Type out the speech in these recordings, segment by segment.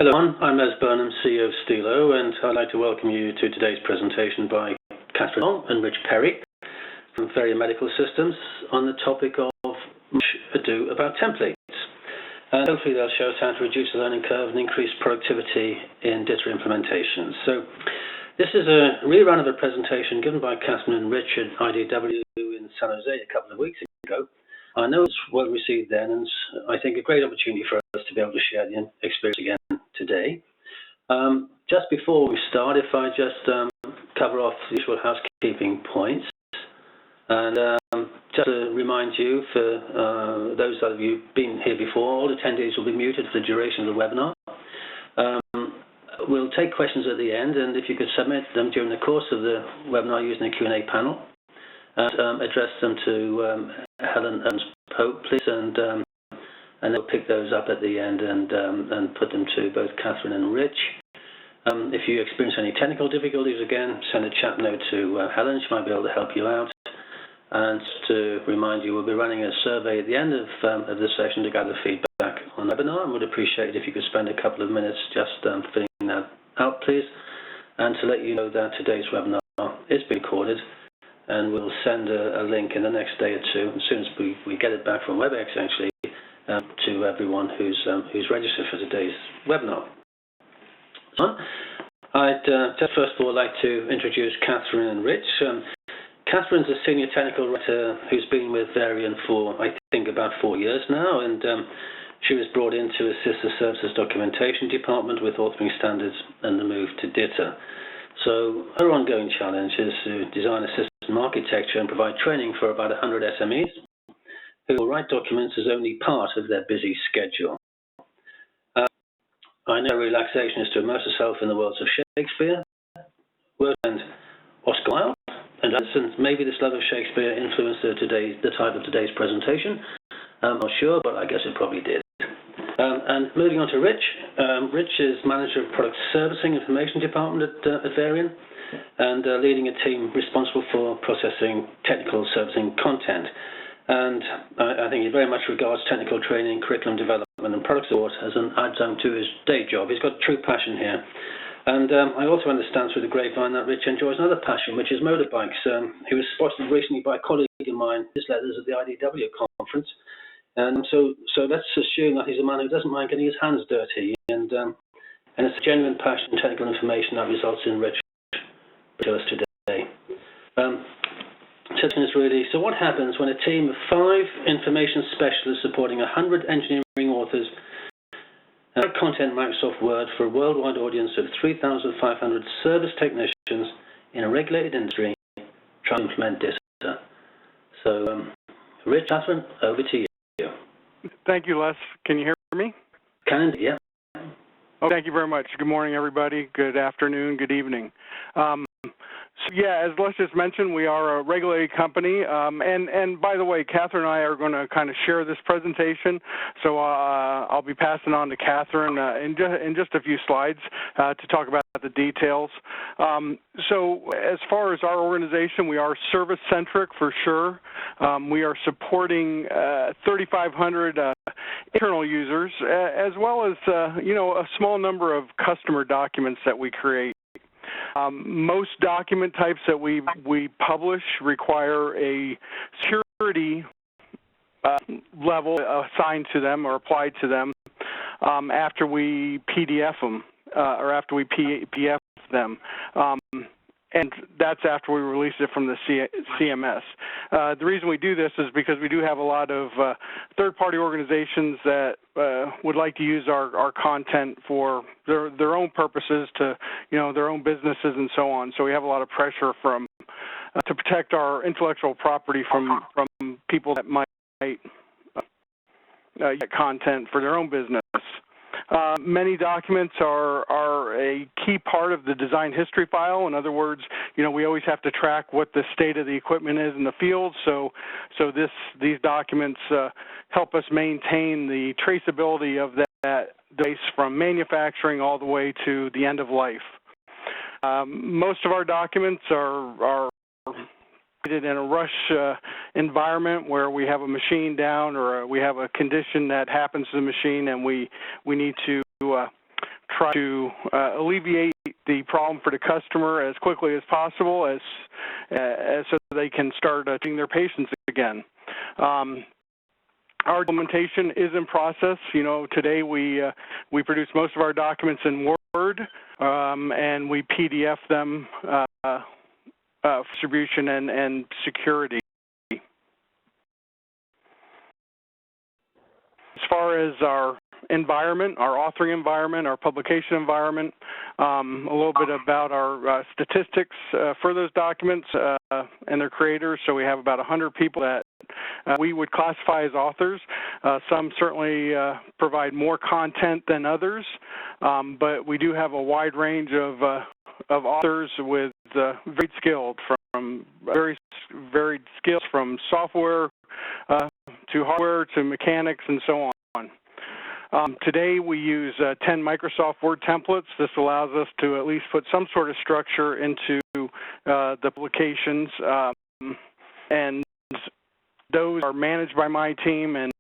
Hello, I'm Les Burnham, CEO of Stilo, and I'd like to welcome you to today's presentation by Katherine and Rich from Varian Medical Systems on the topic of much ado about templates. And hopefully they'll show us how to reduce the learning curve and increase productivity in DITA implementations. So this is a rerun of a presentation given by Katherine Rich at IDW in San Jose a couple of weeks ago. I know it's well received then, and I think a great opportunity for us to be able to share the experience again today. Just before we start, if I just cover off the usual housekeeping points, and just to remind you, for those of you who've been here before, all attendees will be muted for the duration of the webinar. We'll take questions at the end, and if you could submit them during the course of the webinar using the Q&A panel, and address them to Helen Pope, please, and they'll pick those up at the end and put them to both Katherine and Rich. If you experience any technical difficulties, again, send a chat note to Helen. She might be able to help you out. And to remind you, we'll be running a survey at the end of the session to gather feedback on the webinar, and would appreciate it if you could spend a couple of minutes just filling that out, please. And to let you know that today's webinar is being recorded, and we'll send a link in the next day or two, as soon as we get it back from WebEx, actually, to everyone who's registered for today's webinar. I'd just first of all like to introduce Katherine and Rich. Katherine's a senior technical writer who's been with Varian for, I think, about 4 years now, and she was brought in to assist the services documentation department with authoring standards and the move to DITA. So her ongoing challenge is to design a system architecture and provide training for about 100 SMEs who will write documents as only part of their busy schedule. I know relaxation is to immerse herself in the worlds of Shakespeare, and Oscar Wilde, and maybe this love of Shakespeare influenced the type of today's presentation. I'm not sure, but I guess it probably did. And moving on to Rich. Rich is Manager of Product Servicing Information Department at Varian, and leading a team responsible for processing technical servicing content. And I think he very much regards technical training, curriculum development, and product support as an adjunct to his day job. He's got true passion here. And I also understand through the grapevine that Rich enjoys another passion, which is motorbikes. He was spotted recently by a colleague of mine, his letters at the IDW conference. And so let's assume that he's a man who doesn't mind getting his hands dirty. And it's a genuine passion and technical information that results in Rich to us today. So what happens when a team of 5 information specialists supporting 100 engineering authors content Microsoft Word for a worldwide audience of 3,500 service technicians in a regulated industry try to implement DITA? So, Rich, Katherine, over to you. Thank you, Les. Can you hear me? Can, yeah. Oh, thank you very much. Good morning, everybody. Good afternoon. Good evening. So yeah, as Les just mentioned, we are a regulated company, and by the way, Katherine and I are going to kind of share this presentation, so I'll be passing on to Katherine in just a few slides to talk about the details. So as far as our organization, we are service-centric for sure. We are supporting 3,500 internal users, as well as a small number of customer documents that we create. Most document types that we publish require a security level assigned to them or applied to them after we PDF them or after we PDF them. And that's after we release it from the CMS. The reason we do this is because we do have a lot of third-party organizations that would like to use our content for their own purposes, to their own businesses and so on. So we have a lot of pressure to protect our intellectual property from people that might get content for their own business. Many documents are a key part of the design history file. In other words, we always have to track what the state of the equipment is in the field. So these documents help us maintain the traceability of that device from manufacturing all the way to the end of life. Most of our documents are in a rush environment where we have a machine down or we have a condition that happens to the machine and we need to try to alleviate the problem for the customer as quickly as possible, as so they can start treating their patients again. Our documentation is in process. You know, today we produce most of our documents in Word, and we PDF them for distribution and security. As far as our environment, our authoring environment, our publication environment, a little bit about our statistics for those documents and their creators. So we have about 100 people that we would classify as authors. Some certainly provide more content than others, but we do have a wide range of authors with varied skilled, from very varied skills, from software to hardware to mechanics and so on. Today we use 10 Microsoft Word templates. This allows us to at least put some sort of structure into the publications, and those are managed by my team, and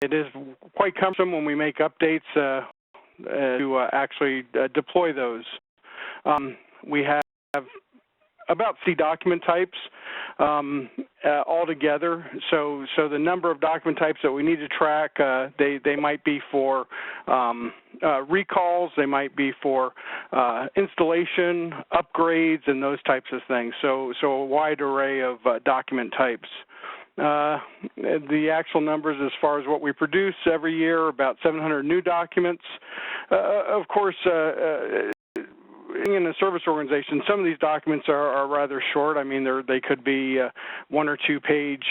it is quite cumbersome when we make updates to actually deploy those. We have about 60 document types altogether. So the number of document types that we need to track, they might be for recalls, they might be for installation, upgrades, and those types of things. So a wide array of document types. The actual numbers as far as what we produce every year, about 700 new documents. Of course, in a service organization, some of these documents are rather short. I mean, they could be 1 or 2 page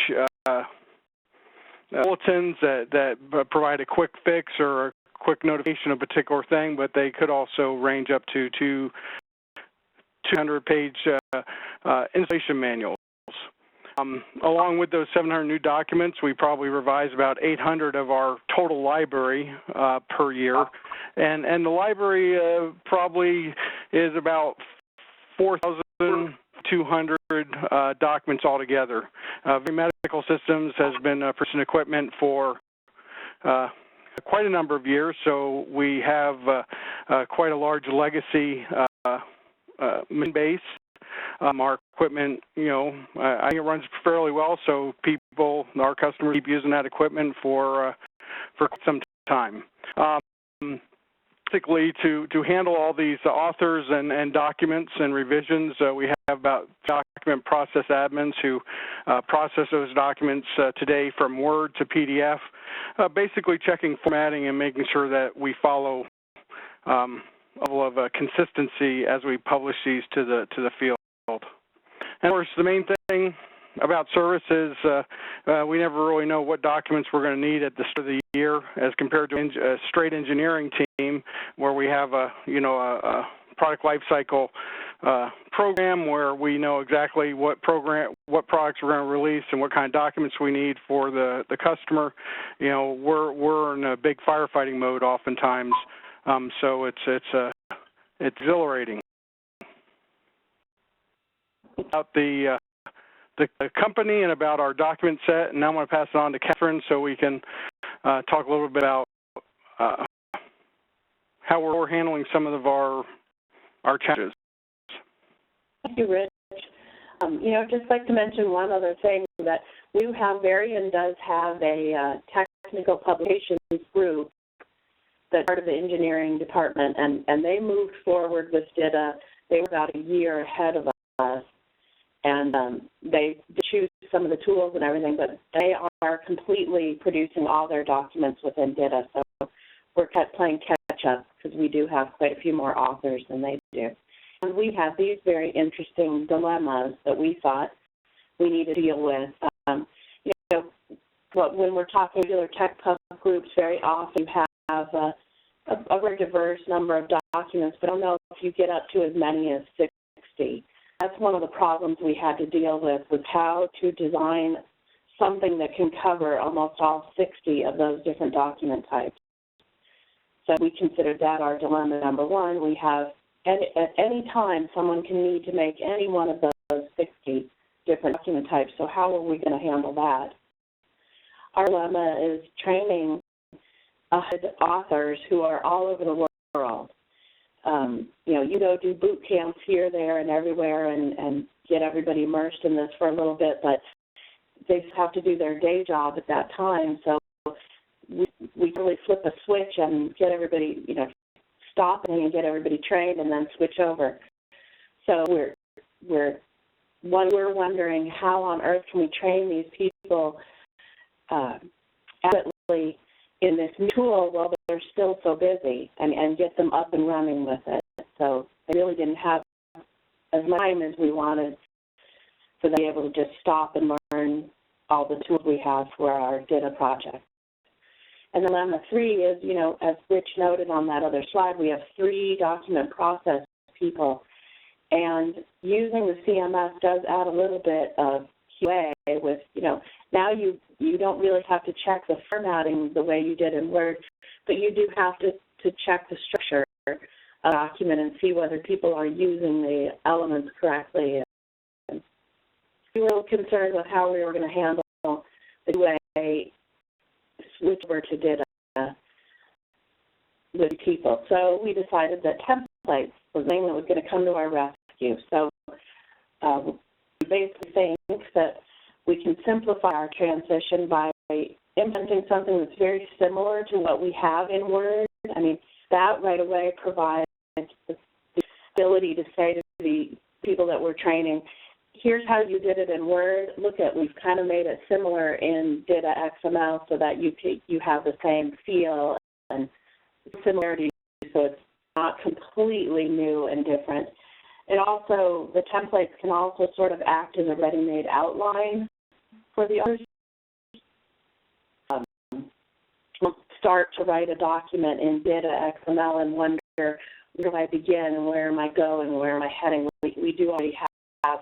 bulletins that provide a quick fix or a quick notification of a particular thing, but they could also range up to 200 page installation manuals. Along with those 700 new documents, we probably revise about 800 of our total library per year. And the library probably is about 4,200 documents altogether. Varian Medical Systems has been producing equipment for quite a number of years, so we have quite a large legacy base. Our equipment, you know, I think it runs fairly well, so people, our customers, keep using that equipment for some time. Basically, to handle all these authors and documents and revisions, we have about document process admins who process those documents today from Word to PDF, basically checking formatting and making sure that we follow a level of consistency as we publish these to the field. And of course, the main thing about service is we never really know what documents we're going to need at the start of the year, as compared to a straight engineering team where we have a product lifecycle program where we know exactly what products we're going to release and what kind of documents we need for the customer. You know, we're in a big firefighting mode oftentimes, so it's exhilarating. About the company and about our document set, and now I'm going to pass it on to Katherine so we can talk a little bit about how we're handling some of our challenges. Thank you, Rich. You know, I'd just like to mention one other thing, that Varian does have a technical publications group that's part of the engineering department, and they moved forward with DITA. They were about a year ahead of us. And they choose some of the tools and everything, but they are completely producing all their documents within DITA. So we're playing catch-up because we do have quite a few more authors than they do. And we have these very interesting dilemmas that we thought we need to deal with. You know, when we're talking regular tech pub groups, very often you have a very diverse number of documents, but I don't know if you get up to as many as 60. That's one of the problems we had to deal with, was how to design something that can cover almost all 60 of those different document types. So we considered that our dilemma number one. We have, at any time, someone can need to make any one of those 60 different document types, so how are we going to handle that? Our dilemma is training authors who are all over the world. you go do boot camps here, there, and everywhere and get everybody immersed in this for a little bit, but they just have to do their day job at that time. So we really flip a switch and get everybody, stop and get everybody trained and then switch over. So we're wondering how on earth can we train these people adequately in this new tool while they're still so busy and get them up and running with it. So they really didn't have as much time as we wanted for them to be able to just stop and learn all the tools we have for our DITA project. And then on the 3 is, as Rich noted on that other slide, we have 3 document process people. And using the CMS does add a little bit of QA with, now you don't really have to check the formatting the way you did in Word, but you do have to check the structure of a document and see whether people are using the elements correctly. And we were a little concerned with how we were going to handle the QA switch over to DITA with people. So we decided that templates was the thing that was going to come to our rescue. So we basically think that we can simplify our transition by implementing something that's very similar to what we have in Word. I mean, that right away provides the ability to say to the people that we're training, here's how you did it in Word. Look at, we've kind of made it similar in DITA XML so that you have the same feel and similarity, so it's not completely new and different. It also, the templates can also sort of act as a ready-made outline for the others. We'll start to write a document in DITA XML and wonder, where do I begin and where am I going and where am I heading? We do already have,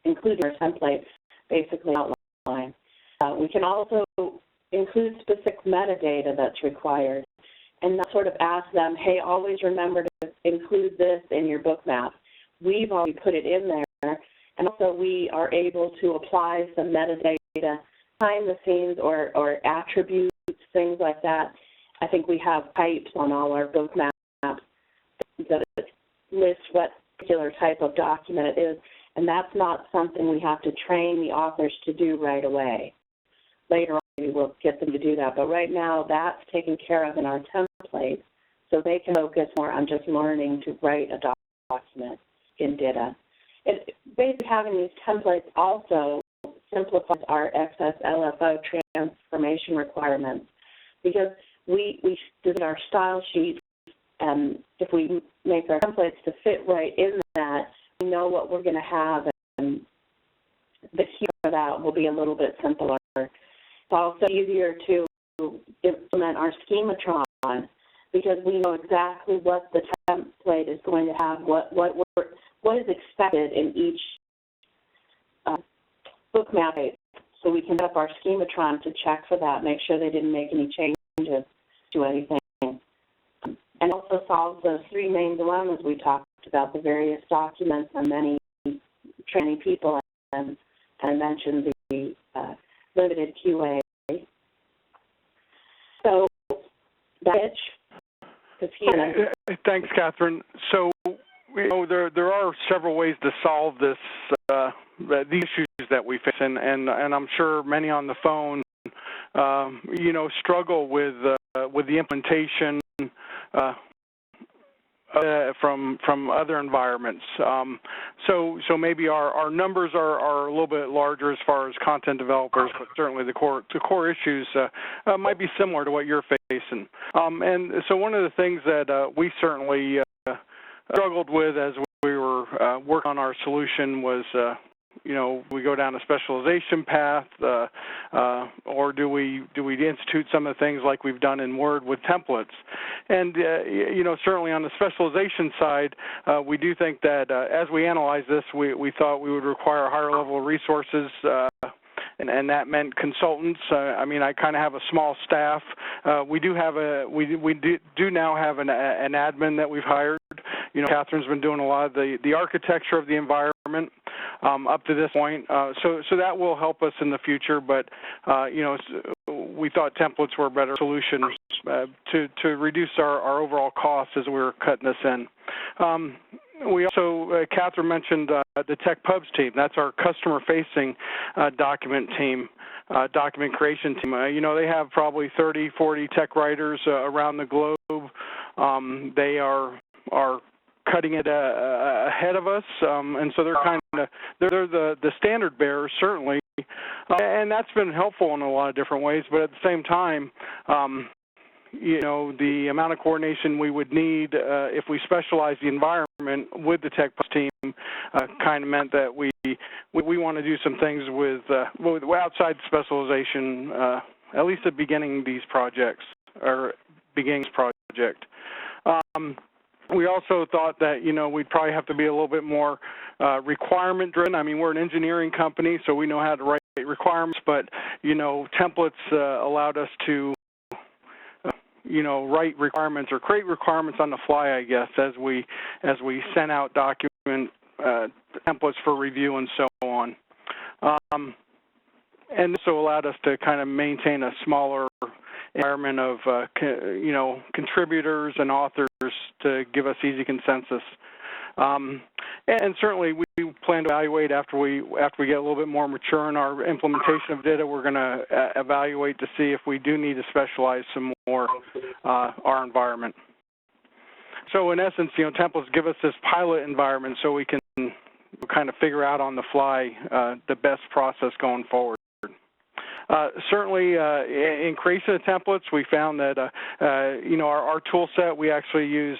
including our templates, basically outline. We can also include specific metadata that's required and not sort of ask them, hey, always remember to include this in your bookmap. We've already put it in there, and also we are able to apply some metadata behind the scenes or attributes, things like that. I think we have types on all our bookmaps that list what particular type of document it is, and that's not something we have to train the authors to do right away. Later on, we will get them to do that, but right now that's taken care of in our template, so they can focus more on just learning to write a document in DITA. Basically, having these templates also simplifies our XSLFO transformation requirements, because we did our style sheet, and if we make our templates to fit right in that, we know what we're going to have, and the key for that will be a little bit simpler. It's also easier to implement our schematron, because we know exactly what the template is going to have, what is expected in each bookmap. So we can set up our schematron to check for that, make sure they didn't make any changes to anything. And also solves those 3 main dilemmas we talked about, the various documents and many training people, and I mentioned the limited QA. So that's Thanks, Katherine. So, there are several ways to solve this, these issues that we face, and I'm sure many on the phone, struggle with the implementation from other environments. So maybe our numbers are a little bit larger as far as content developers, but certainly the core issues might be similar to what you're facing. And so one of the things that we certainly struggled with as we were working on our solution was, we go down a specialization path, or do we institute some of the things like we've done in Word with templates? And certainly on the specialization side, we do think that as we analyze this, we thought we would require a higher level of resources. And that meant consultants. I kind of have a small staff. We do now have an admin that we've hired. Katherine's been doing a lot of the architecture of the environment up to this point. So that will help us in the future, but we thought templates were a better solution to reduce our overall costs as we were cutting this in. We also, Katherine mentioned the Tech Pubs team. That's our customer-facing document team, document creation team. They have probably 30, 40 tech writers around the globe. They are cutting it ahead of us, and so they're the standard bearers, certainly, and that's been helpful in a lot of different ways. But at the same time, the amount of coordination we would need if we specialize the environment with the Tech Plus team kind of meant that we want to do some things with outside specialization, at least at beginning these projects or beginning this project. We also thought that, we'd probably have to be a little bit more requirement-driven. I mean, we're an engineering company, so we know how to write requirements, but, templates allowed us to, write requirements or create requirements on the fly, I guess, as we sent out document templates for review and so on. And this allowed us to kind of maintain a smaller environment of contributors and authors to give us easy consensus. And certainly we plan to evaluate after we get a little bit more mature in our implementation of DITA. We're going to evaluate to see if we do need to specialize some more our environment. So in essence, templates give us this pilot environment so we can kind of figure out on the fly the best process going forward. Certainly, in creation of templates, we found that our tool set, we actually use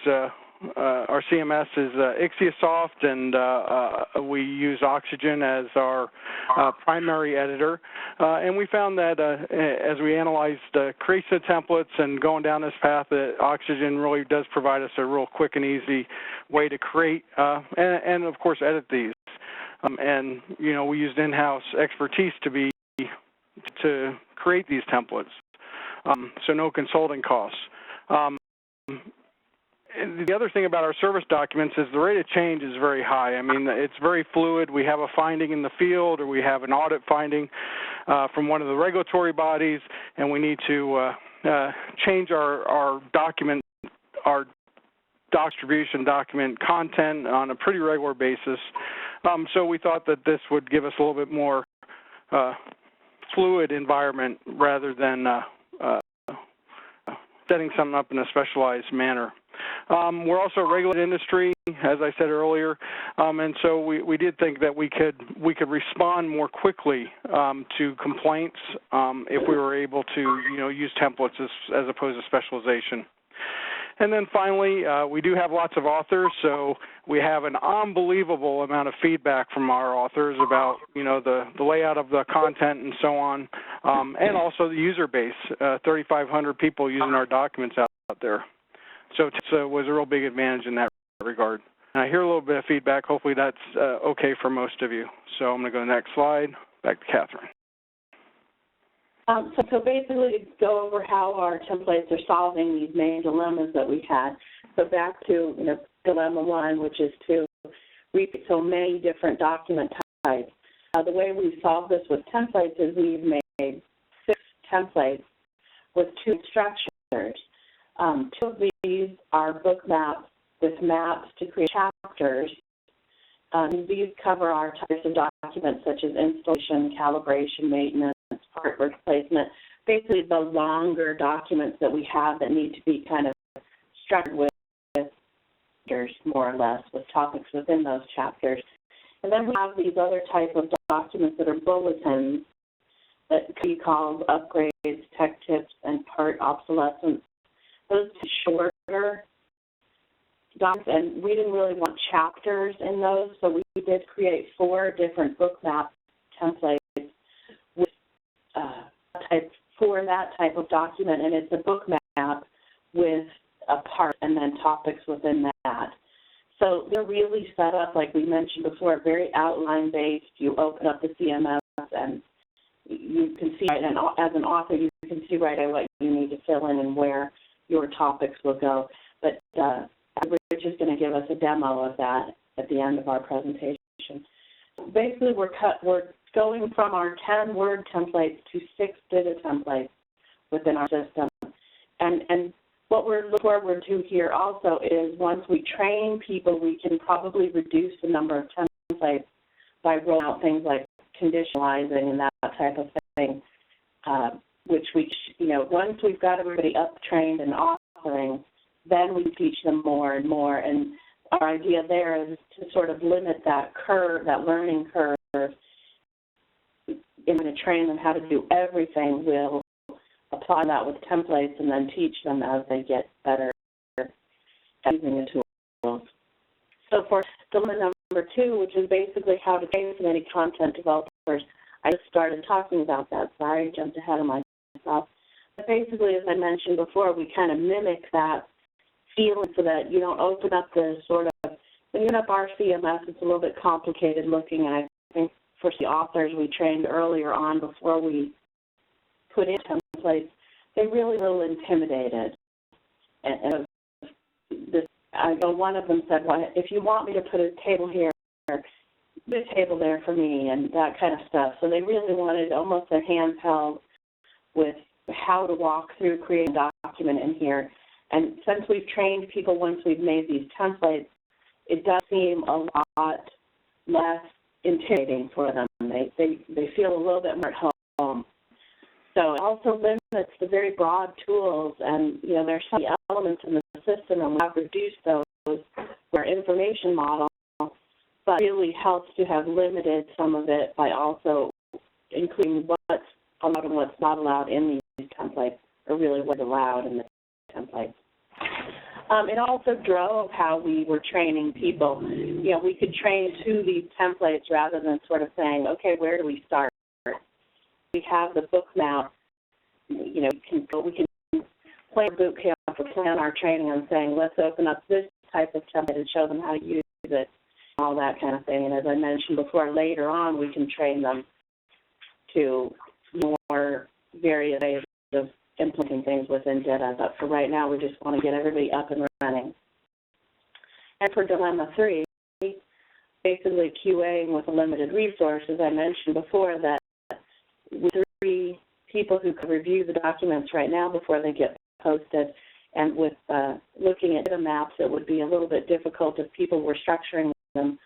our CMS is Ixiasoft, and we use Oxygen as our primary editor. And we found that as we analyzed creation of templates and going down this path, that Oxygen really does provide us a real quick and easy way to create and of course, edit these. And we used in-house expertise to create these templates, so no consulting costs. The other thing about our service documents is the rate of change is very high. I mean, it's very fluid. We have a finding in the field, or we have an audit finding from one of the regulatory bodies, and we need to change our document, our distribution document content on a pretty regular basis. So we thought that this would give us a little bit more fluid environment rather than setting something up in a specialized manner. We're also a regulated industry, as I said earlier, and so we did think that we could respond more quickly to complaints if we were able to use templates as opposed to specialization. And then finally, we do have lots of authors, so we have an unbelievable amount of feedback from our authors about, the layout of the content and so on, and also the user base, 3,500 people using our documents out there. So it was a real big advantage in that regard. And I hear a little bit of feedback. Hopefully that's okay for most of you. So I'm going to go to the next slide. Back to Katherine. So basically, to go over how our templates are solving these main dilemmas that we had. So back to dilemma one, which is to repeat so many different document types. The way we solve this with templates is we've made 6 templates with 2 structures. 2 of these are book maps with maps to create chapters. These cover our types of documents such as installation, calibration, maintenance, part replacement, basically the longer documents that we have that need to be kind of structured with chapters, more or less, with topics within those chapters. And then we have these other type of documents that are bulletins that could be called upgrades, tech tips, and part obsolescence. Those are shorter documents, and we didn't really want chapters in those, so we did create 4 different book map templates with for that type of document, and it's a book map with a part and then topics within that. So they're really set up, like we mentioned before, very outline-based. You open up the CMS and you can see, and as an author, you can see right away what you need to fill in and where your topics will go. But Rich is going to give us a demo of that at the end of our presentation. Basically, we're going from our 10-word templates to 6-digit templates within our system. And what we're looking forward to here also is once we train people, we can probably reduce the number of templates by rolling out things like conditionalizing and that type of thing, which once we've got everybody up, trained, and authoring, then we teach them more and more. And our idea there is to sort of limit that curve, that learning curve. In to train them how to do everything, we'll apply that with templates and then teach them as they get better at using the tools. So for dilemma number 2, which is basically how to train so many content developers, I just started talking about that. Sorry, I jumped ahead of myself. But basically, as I mentioned before, we kind of mimic that feeling so that you don't open up the sort of, when you open up our CMS, it's a little bit complicated looking, and I think for the authors we trained earlier on before we put in templates, they really were a little intimidated. And I know one of them said, well, if you want me to put a table here, put a table there for me, and that kind of stuff. So they really wanted almost their hands held with how to walk through creating a document in here. And since we've trained people once we've made these templates, it does seem a lot less intimidating for them. They feel a little bit more at home. So it also limits the very broad tools, and there's some elements in the system, and we have reduced those for our information model, but really helps to have limited some of it by also including what's allowed and what's not allowed in these templates, or really what's allowed in the templates. It also drove how we were training people. We could train to these templates rather than sort of saying, okay, where do we start? We have the bookmap. We can plan a boot camp or plan our training on saying, let's open up this type of template and show them how to use it, all that kind of thing. And as I mentioned before, later on we can train them to more various ways of implementing things within DITA. But for right now, we just want to get everybody up and running. And for dilemma 3, basically QAing with a limited resource, as I mentioned before, that with 3 people who could review the documents right now before they get posted, and with looking at DITA maps, it would be a little bit difficult if people were structuring them.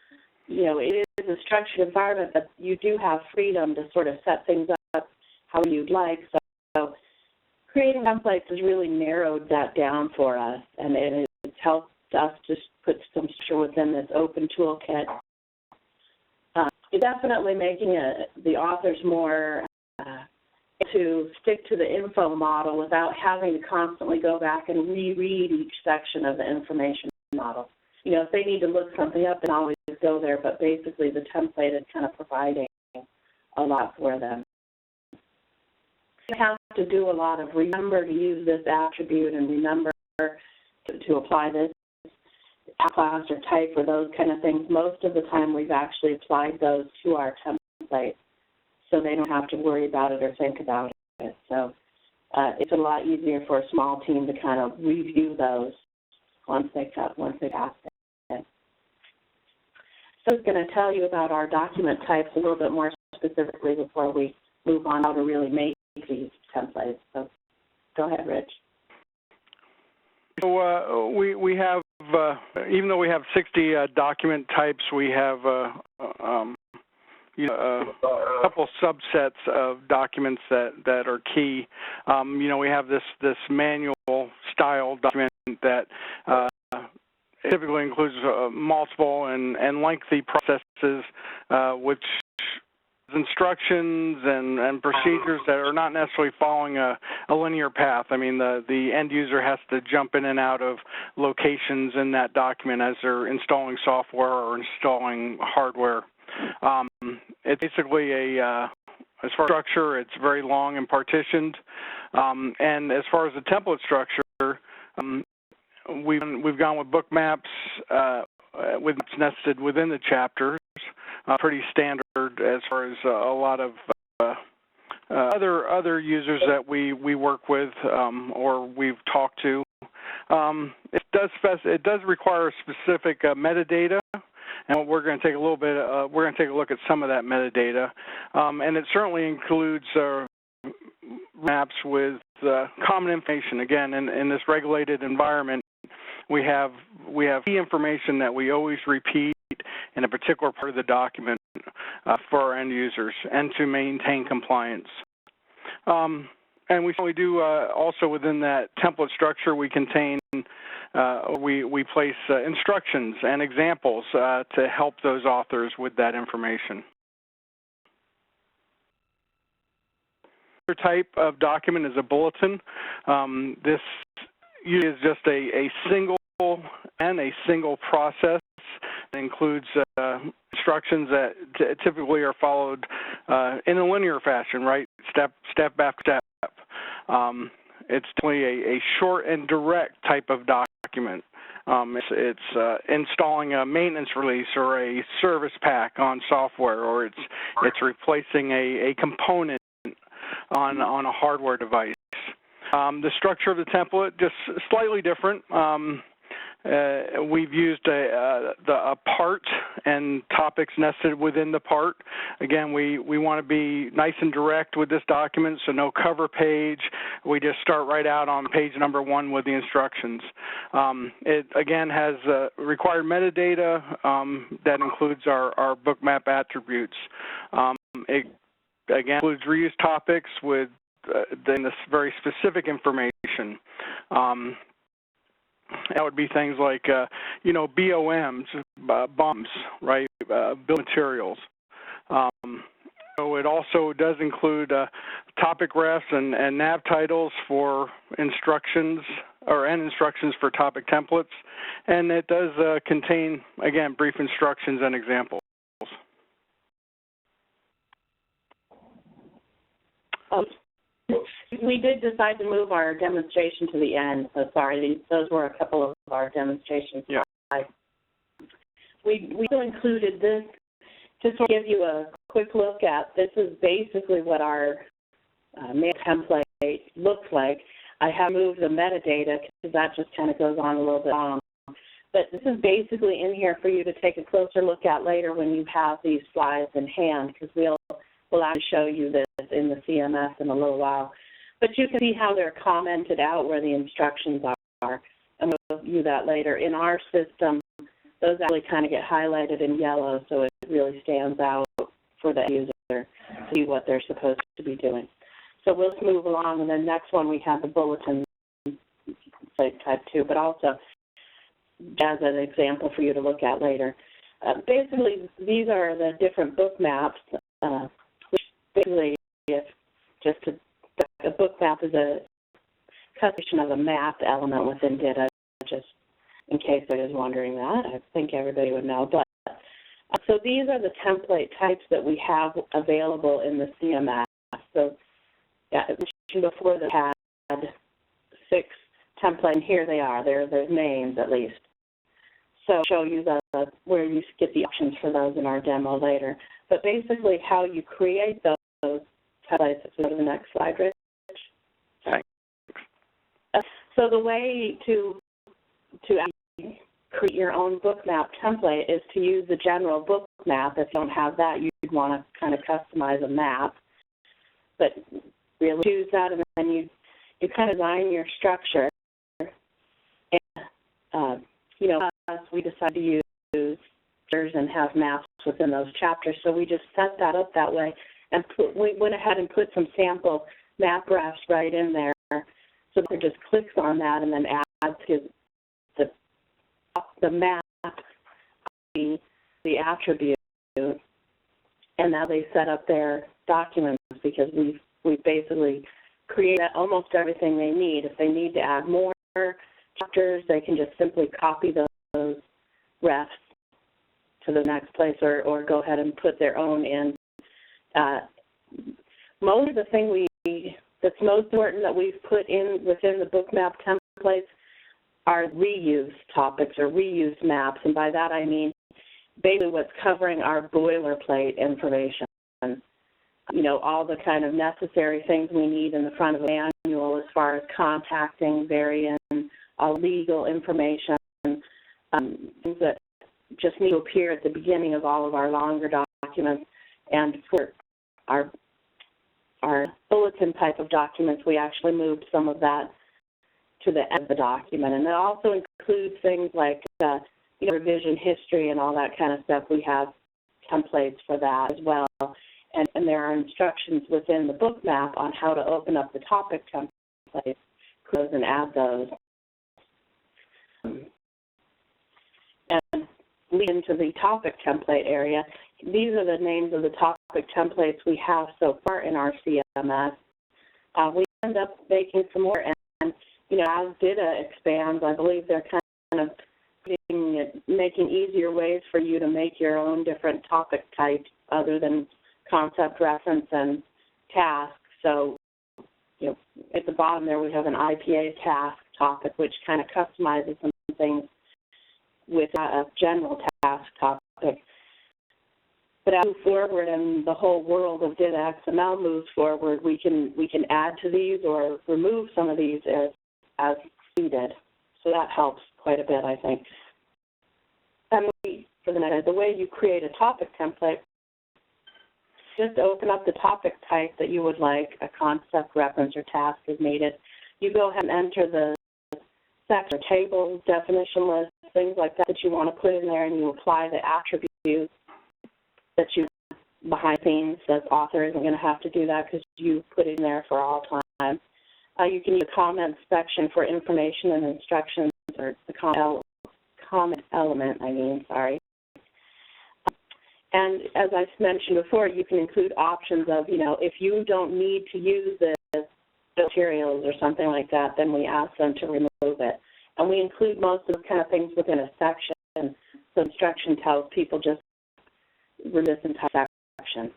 It is a structured environment, but you do have freedom to sort of set things up how you'd like. So creating templates has really narrowed that down for us, and it's helped us to put some structure within this open toolkit. It's definitely making the authors more to stick to the info model without having to constantly go back and reread each section of the information model. If they need to look something up, they can always go there, but basically the template is kind of providing a lot for them. You have to do a lot of remember to use this attribute and remember to apply this class or type or those kind of things. Most of the time we've actually applied those to our template, so they don't have to worry about it or think about it. So it's a lot easier for a small team to kind of review those once they pass it. So I was going to tell you about our document types a little bit more specifically before we move on how to really make these templates. So go ahead, Rich. So we have, even though we have 60 document types, we have a couple subsets of documents that are key. We have this manual style document that typically includes multiple and lengthy processes, which instructions and procedures that are not necessarily following a linear path. I mean, the end user has to jump in and out of locations in that document as they're installing software or installing hardware. It's basically as far as structure, it's very long and partitioned. And as far as the template structure, we've gone with book maps with nested within the chapters. Pretty standard as far as a lot of other users that we work with or we've talked to. It does require specific metadata, And we're going to take a little bit. We're going to take a look at some of that metadata, and it certainly includes maps with common information. Again, in this regulated environment, we have key information that we always repeat in a particular part of the document for our end users and to maintain compliance. And we do also within that template structure we contain we place instructions and examples to help those authors with that information. Another type of document is a bulletin. This usually is just a single process. It includes instructions that typically are followed in a linear fashion, right? Step by step. It's definitely a short and direct type of document. It's installing a maintenance release or a service pack on software, or it's replacing a component on a hardware device. The structure of the template just slightly different. We've used a part and topics nested within the part. Again, we want to be nice and direct with this document, so no cover page. We just start right out on page number 1 with the instructions. It, again, has required metadata that includes our bookmap attributes. It, again, includes reused topics with then this very specific information. That would be things like, BOMs, bombs, right, bill materials. So it also does include topic refs and nav titles for instructions and instructions for topic templates. And it does contain, again, brief instructions and examples. We did decide to move our demonstration to the end, so sorry, those were a couple of our demonstrations. Yeah. We also included this just to give you a quick look at. This is basically what our main template looks like. I have moved the metadata because that just kind of goes on a little bit long. But this is basically in here for you to take a closer look at later when you have these slides in hand, because we'll actually show you this in the CMS in a little while. But you can see how they're commented out where the instructions are, and we'll view that later. In our system, those actually kind of get highlighted in yellow, so it really stands out for the user to see what they're supposed to be doing. So we'll just move along, and then next one we have the bulletin type 2, but also as an example for you to look at later. Basically, these are the different book maps, which basically, a book map is a customization of a map element within DITA, just in case I was wondering that. I think everybody would know. But so these are the template types that we have available in the CMS. So yeah, I mentioned before that we had 6 templates, and here they are. There's names at least. So I'll show you where you get the options for those in our demo later. But basically how you create those templates, let's go to the next slide, Rich. So the way to create your own book map template is to use the general book map. If you don't have that, you'd want to kind of customize a map. But really choose that, and then you kind of design your structure. And, we decided to use chapters and have maps within those chapters, so we just set that up that way. And we went ahead and put some sample map refs right in there. So it just clicks on that and then adds to the map, the attribute, and now they set up their documents because we've basically created almost everything they need. If they need to add more chapters, they can just simply copy those refs to the next place or go ahead and put their own in. Most of the thing that's most important that we've put in within the bookmap templates are reuse topics or reuse maps, and by that I mean basically what's covering our boilerplate information. All the kind of necessary things we need in the front of a manual as far as contacting Varian, all legal information, things that just need to appear at the beginning of all of our longer documents. And for our bulletin type of documents, we actually moved some of that to the end of the document. And it also includes things like revision history and all that kind of stuff. We have templates for that as well. And there are instructions within the book map on how to open up the topic templates, close and add those. And lead into the topic template area. These are the names of the topic templates we have so far in our CMS. We end up making some more, and as DITA expands, I believe they're kind of making easier ways for you to make your own different topic types other than concept, reference, and task. So, at the bottom there we have an IPA task topic, which kind of customizes some things with a general task topic. But as we move forward and the whole world of DITA XML moves forward, we can add to these or remove some of these as needed. So that helps quite a bit, I think. And the way you create a topic template, just open up the topic type that you would like, a concept, reference, or task is needed. You go ahead and enter the section, tables, definition lists, things like that you want to put in there, and you apply the attributes that you behind the scenes. The author isn't going to have to do that because you put it in there for all time. You can use the comment section for information and instructions, or the comment element, And as I mentioned before, you can include options of, if you don't need to use this materials or something like that, then we ask them to remove it. And we include most of those kind of things within a section. So instruction tells people just read this entire section.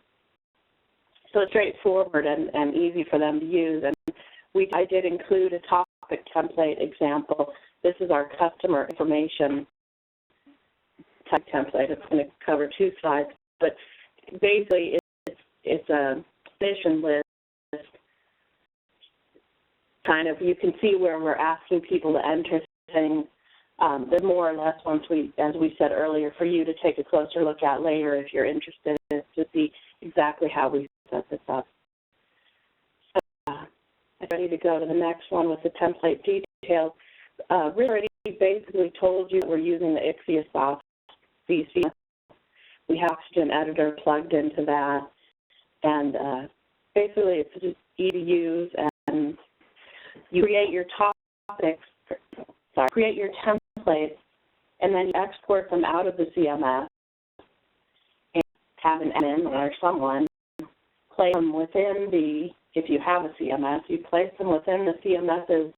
So it's straightforward and easy for them to use. And I did include a topic template example. This is our customer information type template. It's going to cover 2 slides, but basically it's a mission list. Kind of, you can see where we're asking people to enter things. There's more or less as we said earlier, for you to take a closer look at later if you're interested to see exactly how we set this up. I'm ready to go to the next one with the template details. We already basically told you that we're using the Ixiasoft VC. We have Oxygen Editor plugged into that, and basically it's just easy to use, and you create your create your templates, and then you export them out of the CMS and have an admin or someone place them within if you have a CMS, you place them within the CMS's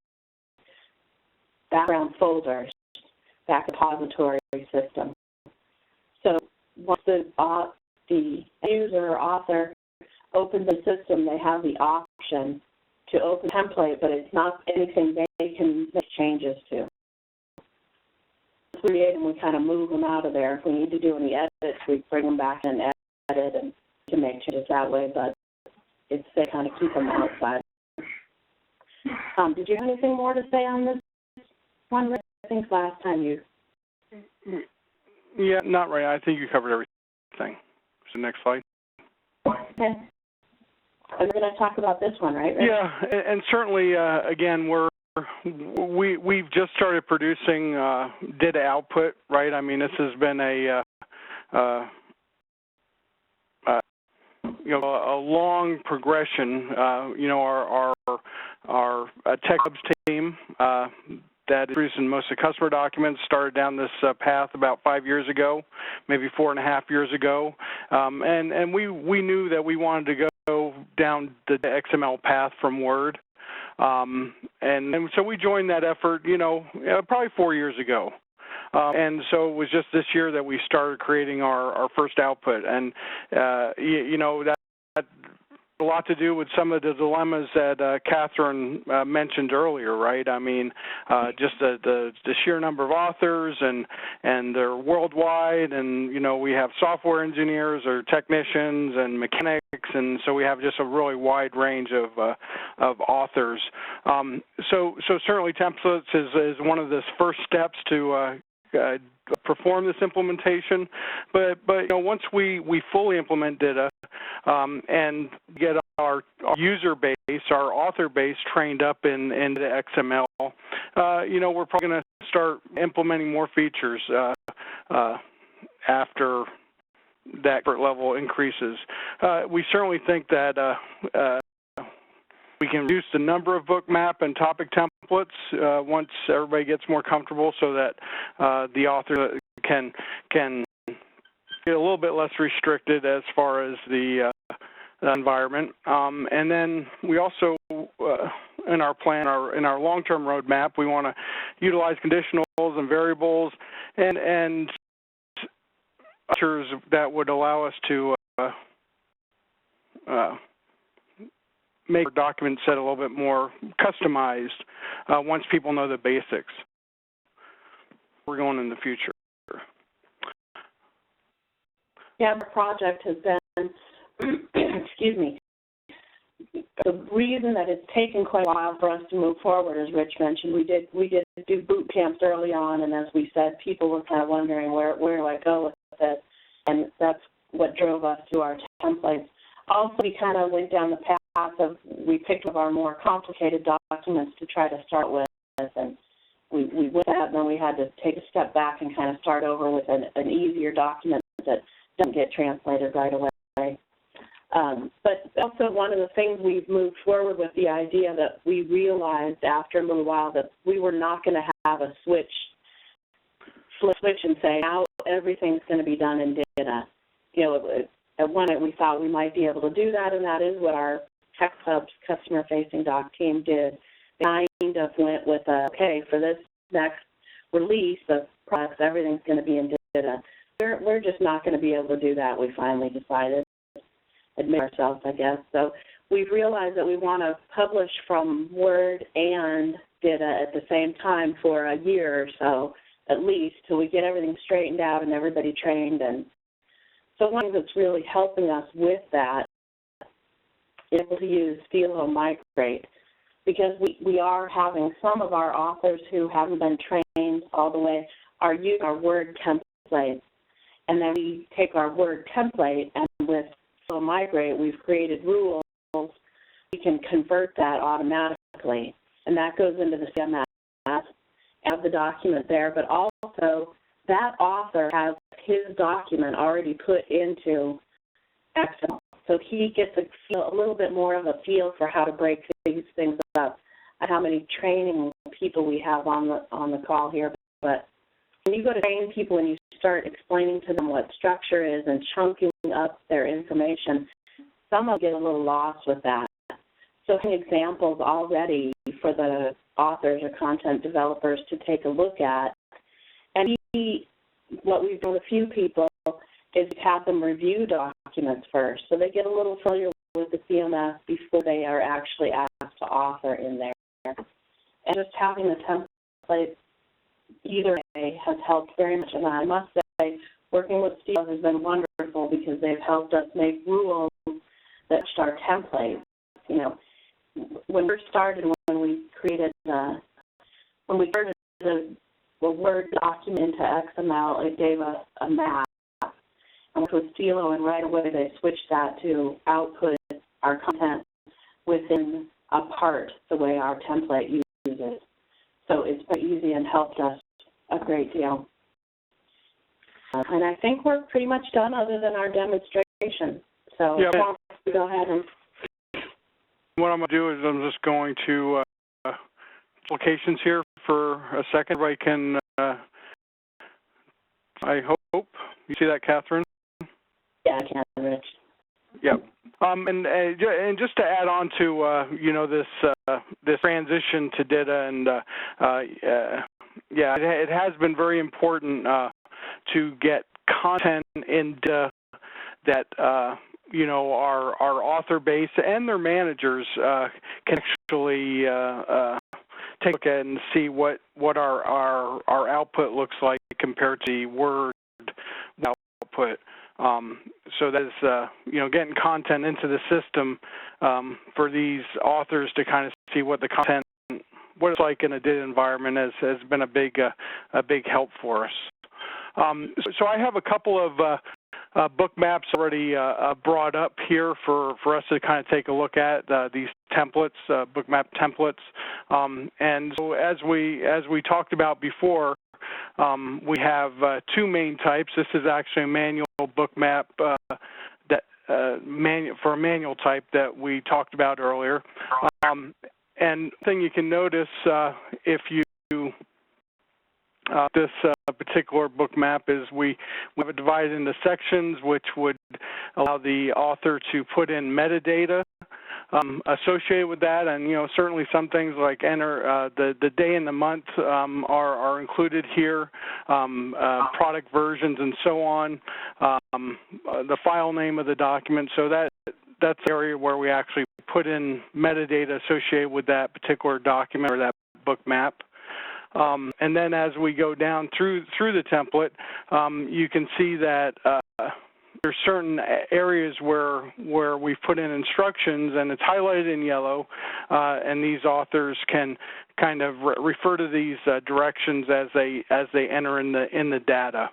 background folders, back repository system. So once the user or author opens the system, they have the option to open the template, but it's not anything they can make changes to. Create and we kind of move them out of there. If we need to do any edits, we bring them back and edit and can make changes that way, but it's to kind of keep them outside. Did you have anything more to say on this one? I think last time you... Yeah, not right. I think you covered everything. So next slide. Okay. And we're going to talk about this one, right? Yeah, and certainly, again, we've just started producing DITA output, right? I mean, this has been a long progression. Our tech hubs team that is producing most of the customer documents started down this path about 5 years ago, maybe 4.5 years ago, and we knew that we wanted to go down the XML path from Word, and so we joined that effort, probably 4 years ago. And so it was just this year that we started creating our first output, and that had a lot to do with some of the dilemmas that Katherine mentioned earlier, right? I mean, just the sheer number of authors, and they're worldwide, and we have software engineers or technicians and mechanics, and so we have just a really wide range of authors. So certainly templates is one of the first steps to perform this implementation, but you know, once we fully implement DITA and get our user base, our author base trained up in the XML, you know, we're probably going to start implementing more features after that level increases. We certainly think that we can reduce the number of bookmap and topic templates once everybody gets more comfortable, so that the author can get a little bit less restricted as far as the environment. And then we also, in our plan, in our long-term roadmap, we want to utilize conditionals and variables and features that would allow us to make our document set a little bit more customized once people know the basics. We're going in the future. Yeah, the project has been, excuse me, the reason that it's taken quite a while for us to move forward, as Rich mentioned, we did do boot camps early on, and as we said, people were kind of wondering where do I go with it, and that's what drove us to our templates. Also, we kind of went down the path of, we picked up our more complicated documents to try to start with, and we went that, and then we had to take a step back and kind of start over with an easier document that doesn't get translated right away. But also one of the things we've moved forward with, the idea that we realized after a little while that we were not going to have a switch and say, now everything's going to be done in DITA. You know, at one point we thought we might be able to do that, and that is what our Tech Hub's customer-facing doc team did. They kind of went with, okay, for this next release of products, everything's going to be in DITA. We're just not going to be able to do that, we finally decided. Admit ourselves, I guess. So we've realized that we want to publish from Word and DITA at the same time for a year or so, at least, till we get everything straightened out and everybody trained. And so one thing that's really helping us with that is to use Stilo Migrate, because we are having some of our authors who haven't been trained all the way are using our Word template. And then we take our Word template, and with Stilo Migrate, we've created rules. We can convert that automatically, and that goes into the CMS of the document there. But also, that author has his document already put into Excel, so he gets a little bit more of a feel for how to break these things up, and how many training people we have on the call here. But when you go to train people and you start explaining to them what structure is and chunking up their information, some will get a little lost with that. So examples already for the authors or content developers to take a look at. And what we've done with a few people is have them review documents first, so they get a little familiar with the CMS before they are actually asked to author in there. And just having the template either way has helped very much. And I must say, working with Stilo has been wonderful, because they've helped us make rules that match our templates. You know, when we first started, when we created the Word document into XML, it gave us a map. And with Stilo, and right away they switched that to output our content within a part, the way our template uses it. So it's very easy and helped us a great deal. And I think we're pretty much done other than our demonstration. So yeah, go ahead and... What I'm going to do is I'm just going to applications here for a second. Everybody can, I hope. You see that, Catherine? Yeah, I can, Rich. Yep. And just to add on to you know, this transition to DITA, and yeah, it has been very important to get content in DITA that you know, our author base and their managers can actually take a look at and see what our output looks like compared to the Word output. So that is, you know, getting content into the system for these authors to kind of see what the content what it's like in a DITA environment has been a big help for us. So I have a couple of book maps already brought up here for us to kind of take a look at these templates, book map templates. And so as we talked about before, we have two main types. This is actually a manual book map for a manual type that we talked about earlier. And the thing you can notice if you this particular book map is we have it divided into sections, which would allow the author to put in metadata associated with that, and certainly some things like enter the day and the month are included here, product versions and so on, the file name of the document. So that's the area where we actually put in metadata associated with that particular document or that book map. And then as we go down through the template, you can see that there's certain areas where we've put in instructions, and it's highlighted in yellow, and these authors can kind of refer to these directions as they enter in the data.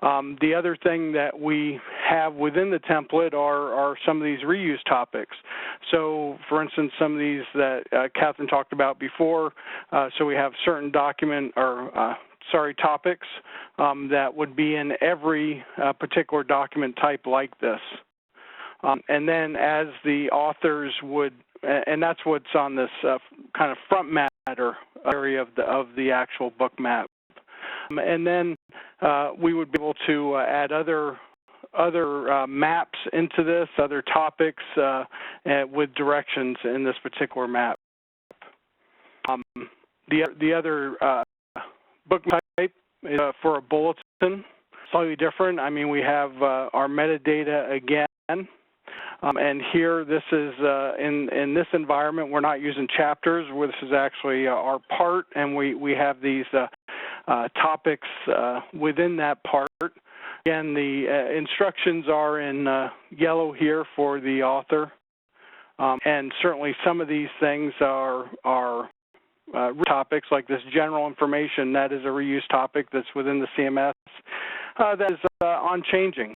The other thing that we have within the template are some of these reuse topics. So, for instance, some of these that Katherine talked about before. So we have certain topics that would be in every particular document type like this. And then as the authors would, and that's what's on this kind of front matter area of the actual book map. And then we would be able to add other maps into this, other topics with directions in this particular map. The other book type is for a bulletin, slightly different. I mean, we have our metadata again. And here, this is in this environment, we're not using chapters. This is actually our part, and we have these topics within that part. Again, the instructions are in yellow here for the author, and certainly some of these things are topics like this general information. That is a reuse topic that's within the CMS. That is unchanging.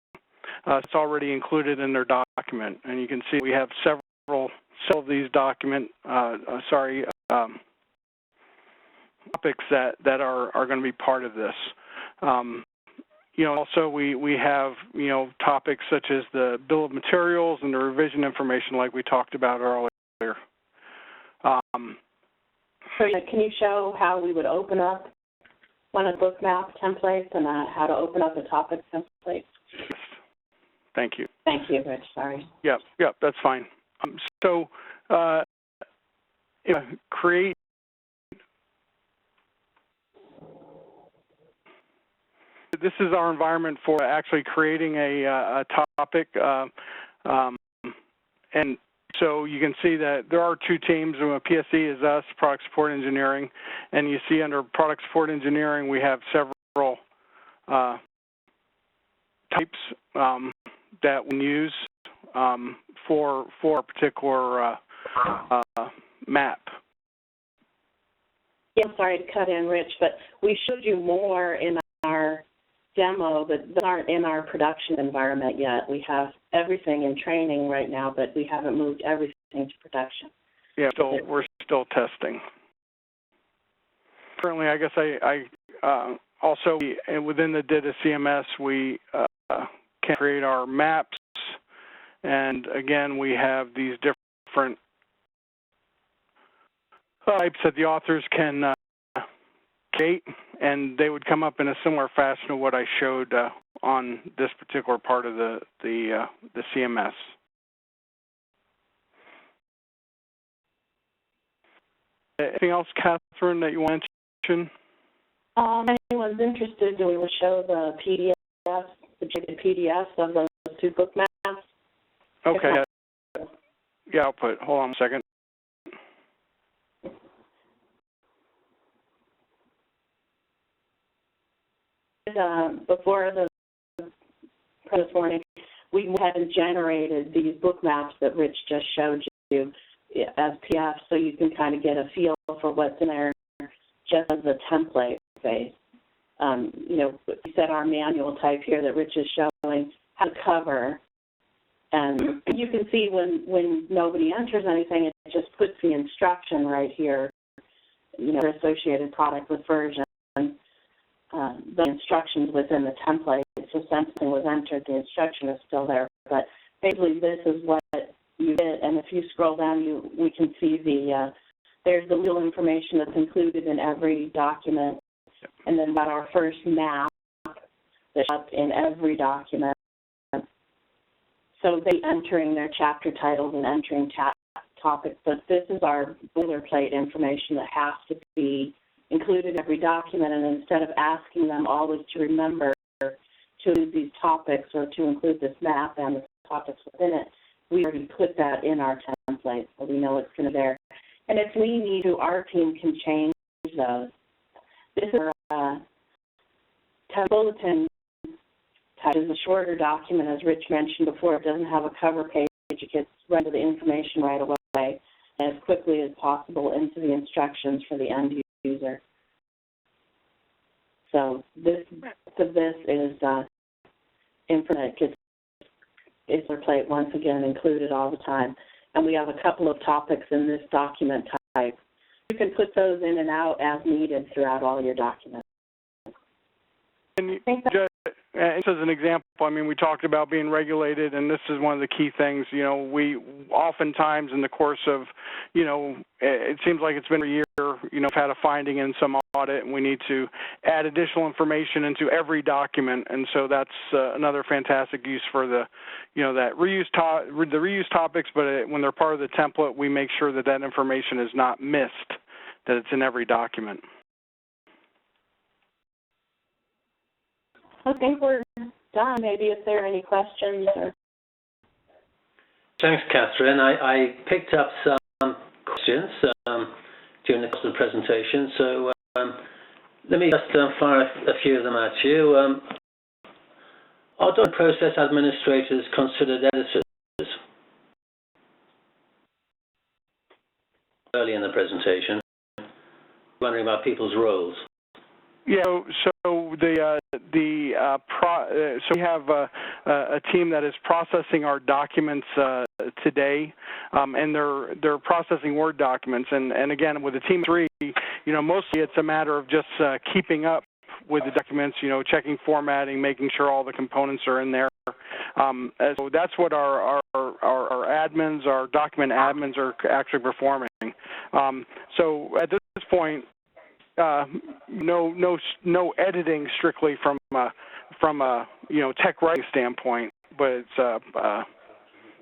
It's already included in their document, and you can see we have several of these topics that are going to be part of this. Also we have topics such as the bill of materials and the revision information, like we talked about earlier. So can you show how we would open up one of the book map templates and how to open up a topic template? Thank you. Thank you, Rich. Sorry. Yep, that's fine. So create. This is our environment for actually creating a topic, and so you can see that there are two teams. PSID is us, Product Support Engineering, and you see under Product Support Engineering we have several types that we use for a particular map. Yeah, I'm sorry to cut in, Rich, but we showed you more in our demo that aren't in our production environment yet. We have everything in training right now, but we haven't moved everything to production. Yeah, we're still testing. Currently, I guess I also within the DITA CMS we can create our maps, and again we have these different types that the authors can create, and they would come up in a similar fashion to what I showed on this particular part of the CMS. Anything else, Katherine, that you want to mention? If anyone's interested, we will show the PDF, the PDFs of those two book maps. Okay. Yeah, hold on a second. Before the this morning, we had generated these book maps that Rich just showed you as PDFs so you can kind of get a feel for what's in there just as a template phase. You know, we set our manual type here that Rich is showing how to cover. And you can see when nobody enters anything, it just puts the instruction right here, you know, associated product with version. The instructions within the template, so something was entered, the instruction is still there. But basically, this is what you get. And if you scroll down, we can see there's the little information that's included in every document. And then got our first map that's up in every document. So they entering their chapter titles and entering topics, but this is our boilerplate information that has to be included in every document, and instead of asking them always to remember to include these topics or to include this map and the topics within it, we already put that in our template, so we know it's going to be there. And if we need to, our team can change those. This is our bulletin type. Is a shorter document, as Rich mentioned before. It doesn't have a cover page. It gets right to the information right away and as quickly as possible into the instructions for the end user. So this is infinite. It's our plate once again included all the time. And we have a couple of topics in this document type. You can put those in and out as needed throughout all your documents. And just as an example, I mean, we talked about being regulated, and this is one of the key things. You know, we oftentimes in the course of, you know, it seems like it's been a year, you know, had a finding in some audit, and we need to add additional information into every document, and so that's another fantastic use for the, you know, that the reuse topics. But when they're part of the template, we make sure that that information is not missed, that it's in every document. I think we're done. Maybe if there are any questions. Thanks, Katherine. I picked up some questions during the course of the presentation, so let me just fire a few of them at you. Are document process administrators considered editors? Early in the presentation, wondering about people's roles. Yeah, so we have a team that is processing our documents today, and they're processing Word documents. And again, with a team of 3, you know, mostly it's a matter of just keeping up with the documents, you know, checking formatting, making sure all the components are in there. So that's what our admins, our document admins, are actually performing. So at this point, no editing strictly from a you know, tech writing standpoint, but it's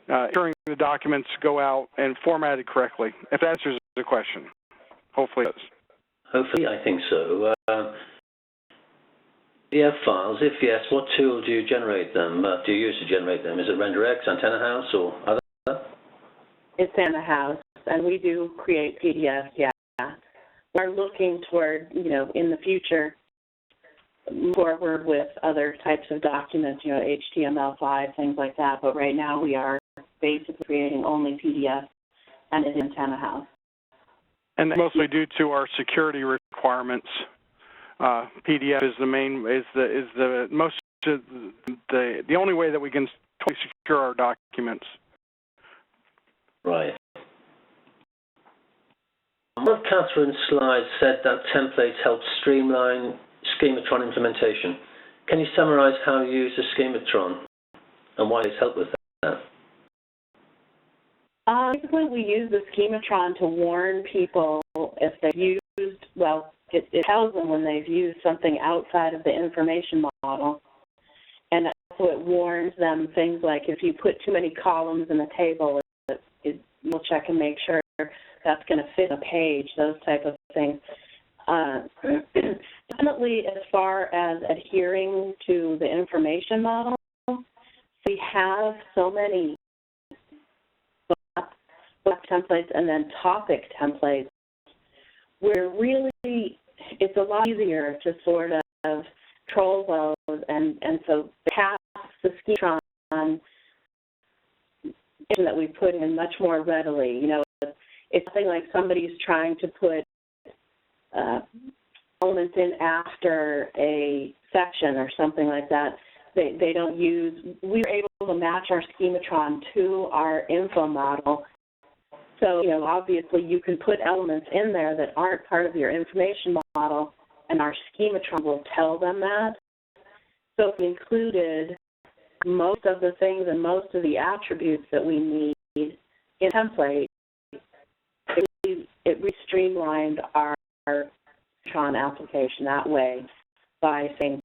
ensuring the documents go out and formatted correctly. If that answers the question, hopefully it does. Hopefully, I think so. PDF files, if yes, what tool do you generate them? Do you use to generate them? Is it RenderX, Antenna House, or other? It's Antenna House, and we do create PDFs. Yeah. We're looking toward, you know, in the future, forward with other types of documents, you know, HTML5, things like that. But right now we are basically creating only PDFs and in Antenna House. And mostly due to our security requirements, PDF is the only way that we can totally secure our documents. Right. One of Katherine's slides said that templates help streamline schematron implementation. Can you summarize how you use the schematron and why it's helped with that? Basically, we use the schematron to warn people if they've used, well, it tells them when they've used something outside of the information model. And so it warns them things like if you put too many columns in the table, we'll check and make sure that's going to fit a page, those type of things. Definitely as far as adhering to the information model, we have so many block templates and then topic templates where really it's a lot easier to sort of control those and so pass the schematron that we put in much more readily. You know, it's something like somebody's trying to put elements in after a section or something like that. They don't use, we were able to match our schematron to our info model. So, obviously you can put elements in there that aren't part of your information model, and our schematron will tell them that. So if we included most of the things and most of the attributes that we need in a template, it re-streamlined our Tron application that way by saying,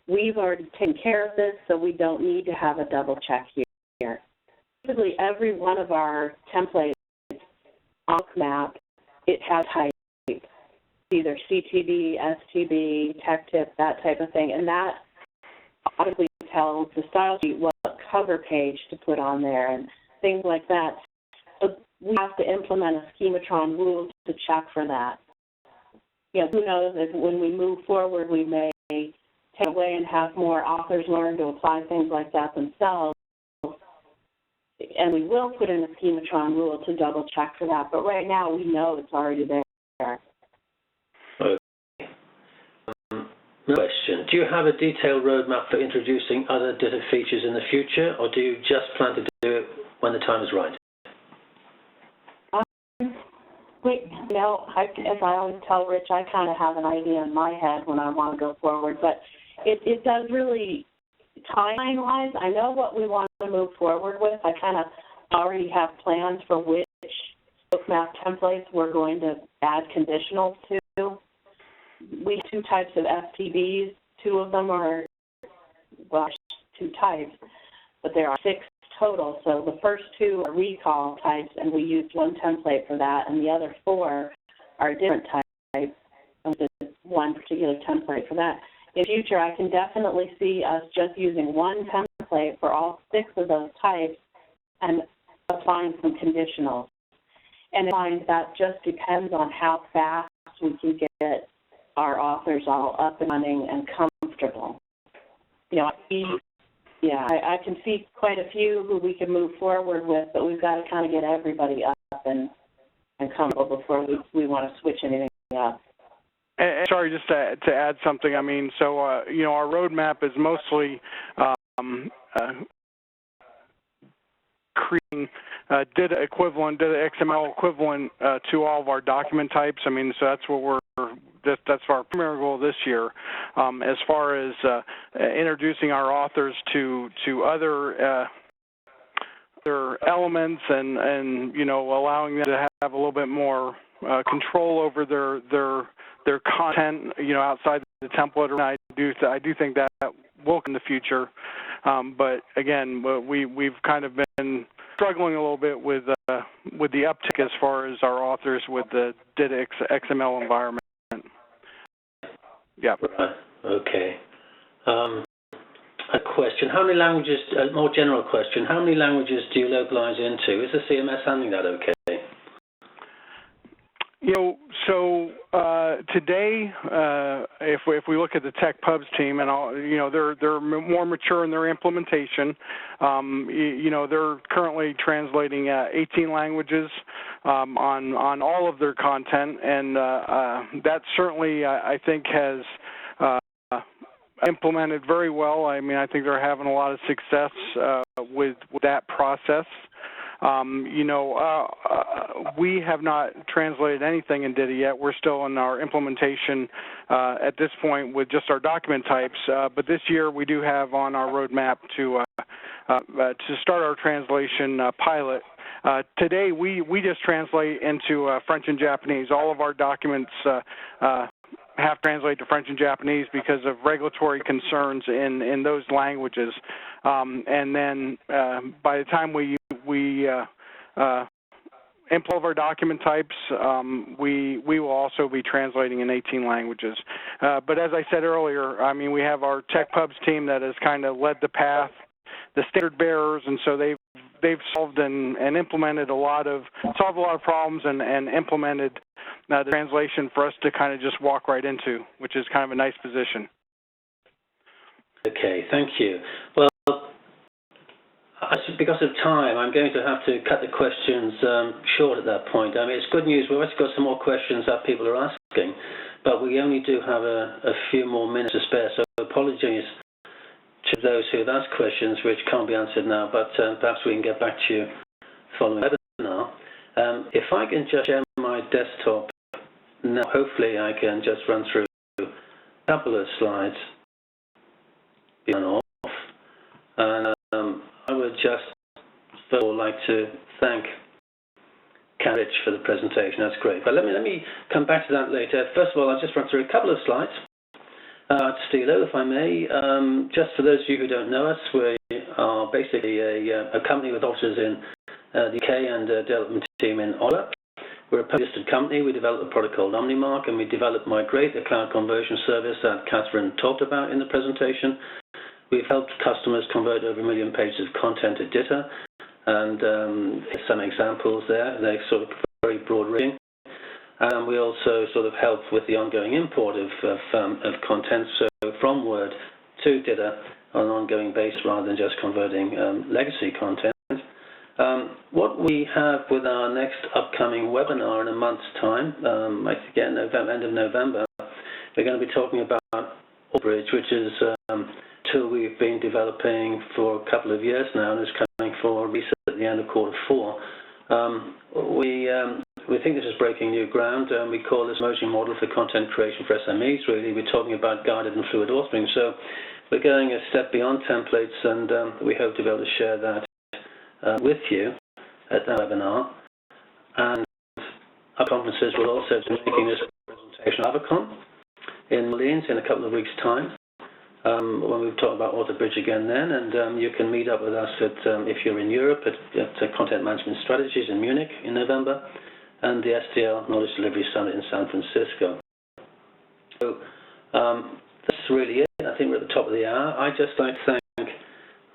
we've already taken care of this, so we don't need to have a double check here. Basically, every one of our templates on bookmap, it has type, either CTB, STB, tech tip, that type of thing, and that obviously tells the style sheet what cover page to put on there and things like that. So we have to implement a schematron rule to check for that. Who knows if when we move forward we may take away and have more authors learn to apply things like that themselves. And we will put in a schematron rule to double check for that. But right now we know it's already there. Okay. Question. Do you have a detailed roadmap for introducing other DITA features in the future, or do you just plan to do it when the time is right? As I always tell Rich, I kind of have an idea in my head when I want to go forward, but it does really, timeline-wise, I know what we want to move forward with. I kind of already have plans for which bookmap templates we're going to add conditionals to. We have two types of FTBs. Two of them are, well, two types, but there are 6 total. So the first 2 are recall types, and we used one template for that, and the other 4 are different types, and there's one particular template for that. In the future, I can definitely see us just using one template for all 6 of those types and applying some conditionals. And I find that just depends on how fast we can get our authors all up and running and comfortable. I can see quite a few who we can move forward with, but we've got to kind of get everybody up and comfortable before we want to switch anything up. And sorry, just to add something. I mean, so our roadmap is mostly creating DITA equivalent, DITA XML equivalent to all of our document types. I mean, so that's what that's our primary goal this year. As far as introducing our authors to other elements and allowing them to have a little bit more control over their content, outside the template. I do think that will come in the future. But again, we've kind of been struggling a little bit with the uptick as far as our authors with the DITA XML environment. Yeah. Okay. A question: how many languages? A more general question: how many languages do you localize into? Is the CMS handling that okay? So today, if we look at the Tech Pubs team, and they're more mature in their implementation. They're currently translating 18 languages on all of their content, and that certainly I think has implemented very well. I mean, I think they're having a lot of success with that process. We have not translated anything in DITA yet. We're still in our implementation at this point with just our document types. But this year we do have on our roadmap to start our translation pilot. Today we just translate into French and Japanese. All of our documents have to translate to French and Japanese because of regulatory concerns in those languages. And then by the time we import our document types, we will also be translating in 18 languages. But as I said earlier, I mean, we have our Tech Pubs team that has kind of led the path, the standard bearers, and so they've solved and implemented solved a lot of problems and implemented the translation for us to kind of just walk right into, which is kind of a nice position. Okay, thank you. Well, Because of time, I'm going to have to cut the questions short at that point. I mean, it's good news. We've actually got some more questions that people are asking, but we only do have a few more minutes to spare, so apologies to those who have asked questions which can't be answered now, but perhaps we can get back to you following the webinar. If I can just share my desktop now, hopefully I can just run through a couple of slides on off. And I would just first of all like to thank Katherine Rich for the presentation. That's great. But let me come back to that later. First of all, I'll just run through a couple of slides. Stilo, if I may, just for those of you who don't know us, we are basically a company with offices in the UK and a development team in Ottawa. We're a publicly listed company. We developed a product called OmniMark, and we developed Migrate, the cloud conversion service that Katherine talked about in the presentation. We've helped customers convert over 1 million pages of content to DITA, and some examples there. They're sort of very broad reading. And we also sort of help with the ongoing import of content, so from Word to DITA on an ongoing basis rather than just converting legacy content. What we have with our next upcoming webinar in a month's time, again, end of November, we're going to be talking about Bridge, which is a tool we've been developing for a couple of years now and is coming for release at the end of Q4. We think this is breaking new ground. We call this emerging model for content creation for SMEs, really. We're talking about guided and fluid authoring. So we're going a step beyond templates, and we hope to be able to share that with you at that webinar. And our conferences will also be making this presentation at Avacon in Orleans in a couple of weeks' time, when we've talked about AutoBridge again then, and you can meet up with us at, if you're in Europe, at Content Management Strategies in Munich in November, and the SDL Knowledge Delivery Summit in San Francisco. So that's really it. I think we're at the top of the hour. I'd just like to thank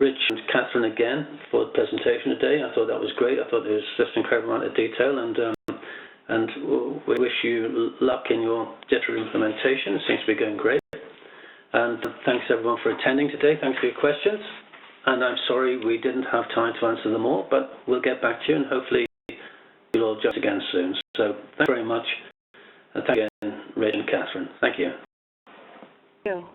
Rich and Katherine again for the presentation today. I thought that was great. I thought there was just an incredible amount of detail, and we wish you luck in your DITA implementation. It seems to be going great. And thanks everyone for attending today. Thanks for your questions. And I'm sorry we didn't have time to answer them all, but we'll get back to you, and hopefully you'll all join us again soon. So thank you very much. And thank you again, Rich and Katherine. Thank you. Thank you.